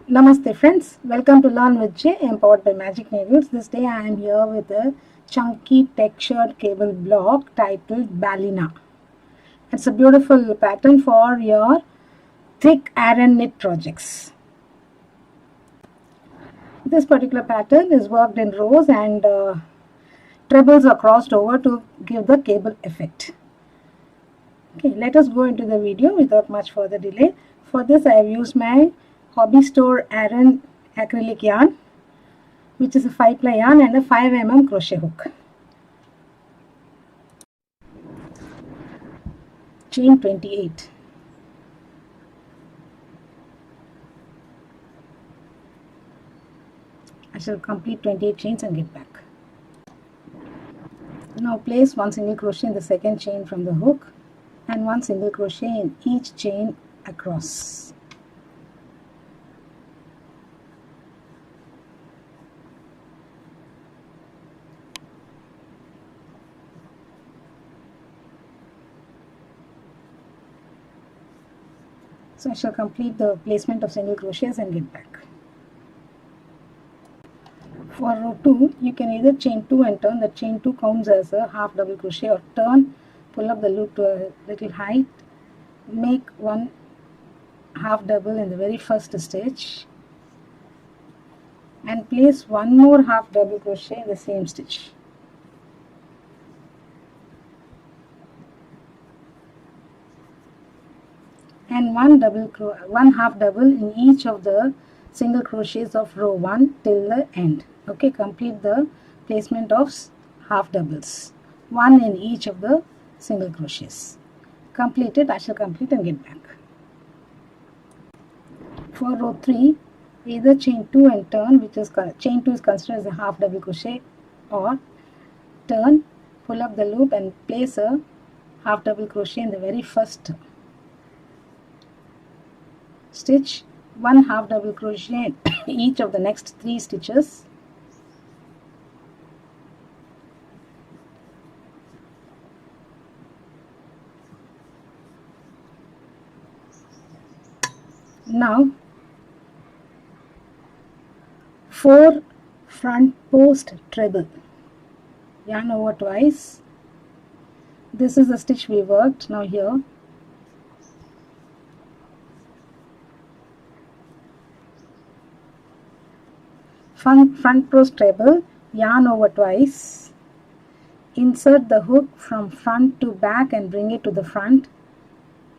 Namaste friends, welcome to Learn with J, empowered by Magic Needles. This day I am here with a chunky textured cable block titled Ballina. It's a beautiful pattern for your thick Aran knit projects. This particular pattern is worked in rows and trebles are crossed over to give the cable effect. Okay, let us go into the video without much further delay. For this I have used my hobby store Aran acrylic yarn, which is a 5-ply yarn and a 5 mm crochet hook. Chain 28. I shall complete 28 chains and get back. Now place one single crochet in the second chain from the hook and one single crochet in each chain across. So I shall complete the placement of single crochets and get back. For row 2, you can either chain 2 and turn. The chain 2 counts as a half double crochet, or turn, pull up the loop to a little height, make one half double in the very first stitch and place one more half double crochet in the same stitch. And one half double in each of the single crochets of row 1 till the end. Okay, complete the placement of half doubles, one in each of the single crochets. Complete it. I shall complete and get back. For row 3, either chain 2 and turn, which is chain 2 is considered as a half double crochet, or turn, pull up the loop and place a half double crochet in the very first stitch, one half double crochet in each of the next 3 stitches. Now 4 front post treble, yarn over twice. This is the stitch we worked. Now here front post treble, yarn over twice, insert the hook from front to back and bring it to the front.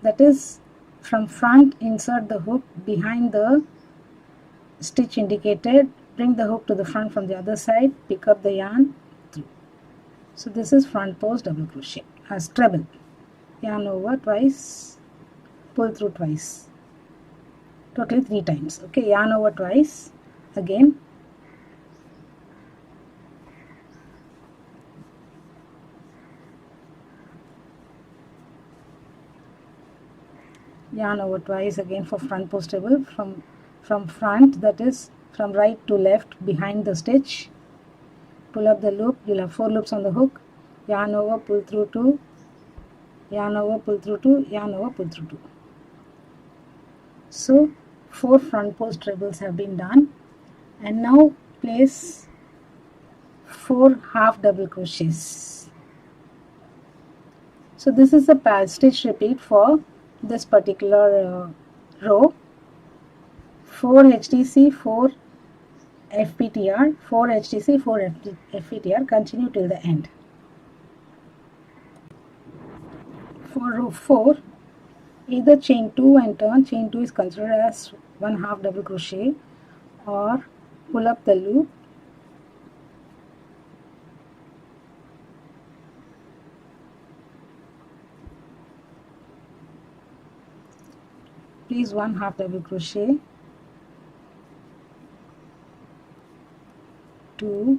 That is, from front insert the hook behind the stitch indicated, bring the hook to the front from the other side, pick up the yarn through. So this is front post double crochet as treble, yarn over twice, pull through twice, totally 3 times. Okay, yarn over twice, again yarn over twice again for front post treble, from front, that is from right to left behind the stitch, pull up the loop. You'll have 4 loops on the hook, yarn over, pull through 2, yarn over, pull through 2, yarn over, pull through 2. So 4 front post trebles have been done, and now place 4 half double crochets. So this is the stitch repeat for this particular row. 4 HTC, 4 FPTR, 4 HTC, 4 FPTR, continue till the end. For row 4, either chain 2 and turn. Chain 2 is considered as one half double crochet, or pull up the loop, please one half double crochet, 2,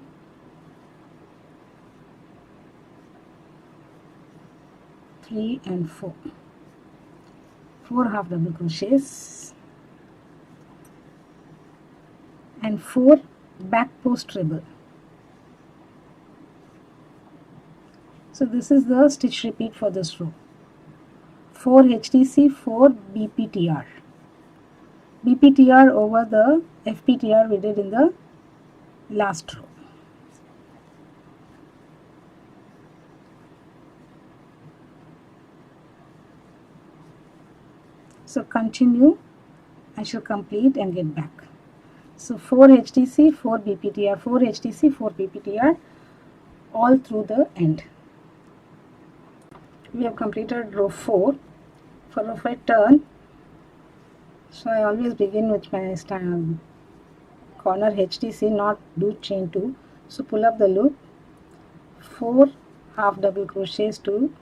3 and 4, 4 half double crochets and 4 back post treble. So this is the stitch repeat for this row. 4 HTC, 4 BPTR. BPTR over the FPTR we did in the last row. So continue, I shall complete and get back. So 4 HTC, 4 BPTR, 4 HTC, 4 BPTR all through the end. We have completed row 4. For row 5 turn, so I always begin with my corner HTC, not do chain 2. So pull up the loop, 4 half double crochets to,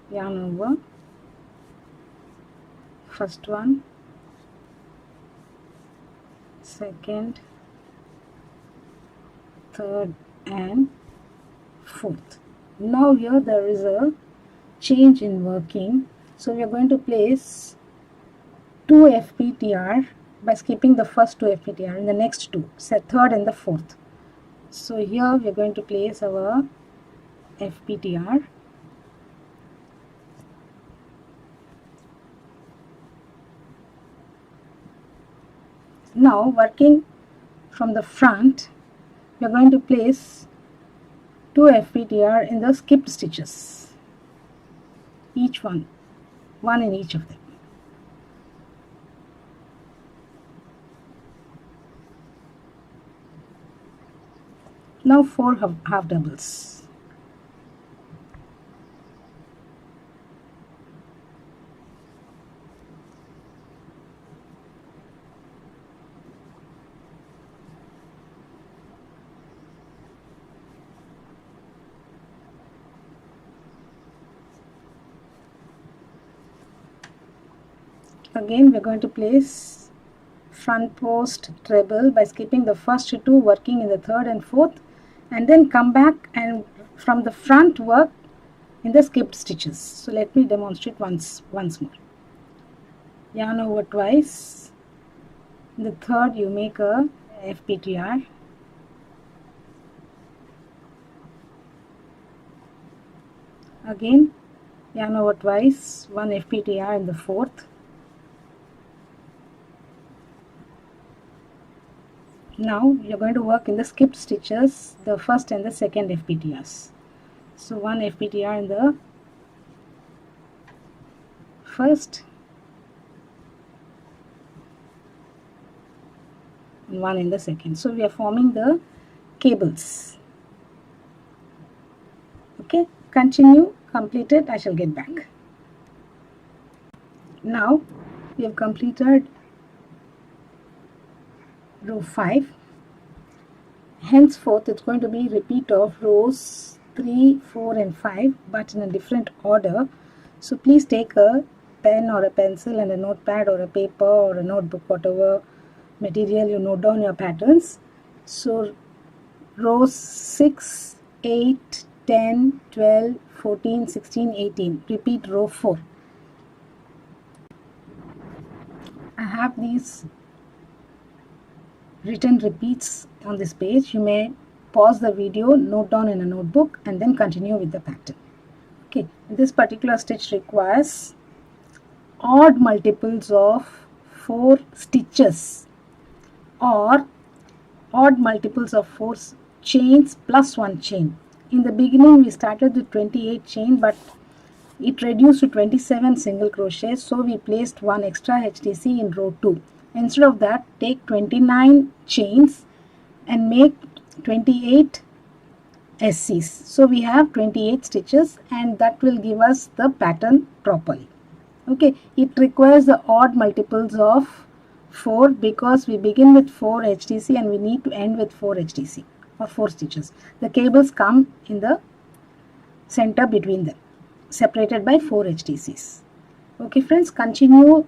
yarn over, first one, second, third and fourth. Now here there is a change in working, so we are going to place 2 FPTR by skipping the first 2 FPTR in the next 2, third and the fourth. So here we are going to place our FPTR. Now working from the front, we are going to place 2 FPTR in the skipped stitches, each one in each of them. Now 4 half doubles. Again we are going to place front post treble by skipping the first 2, working in the third and fourth, and then come back and from the front work in the skipped stitches. So let me demonstrate once more. Yarn over twice. In the third you make a FPTR. Again yarn over twice, 1 FPTR in the fourth. Now you are going to work in the skipped stitches, the first and the second FPTRs. So 1 FPTR in the first and 1 in the second. So we are forming the cables. Okay, continue, complete it, I shall get back. Now we have completed row 5. Henceforth it's going to be repeat of rows 3, 4 and 5, but in a different order. So please take a pen or a pencil and a notepad or a paper or a notebook, whatever material you note down your patterns. So rows 6, 8, 10, 12, 14, 16, 18. Repeat row 4. I have these written repeats on this page. You may pause the video, note down in a notebook and then continue with the pattern. Okay, this particular stitch requires odd multiples of 4 stitches or odd multiples of 4 chains plus 1 chain. In the beginning we started with 28 chain, but it reduced to 27 single crochets, so we placed 1 extra HTC in row 2. Instead of that, take 29 chains and make 28 SCs. So we have 28 stitches and that will give us the pattern properly. Okay, it requires the odd multiples of 4 because we begin with 4 HTC and we need to end with 4 HTC or 4 stitches. The cables come in the center between them, separated by 4 HTCs. Okay friends, continue,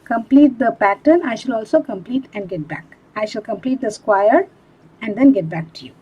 complete the pattern. I shall also complete and get back. I shall complete the square and then get back to you.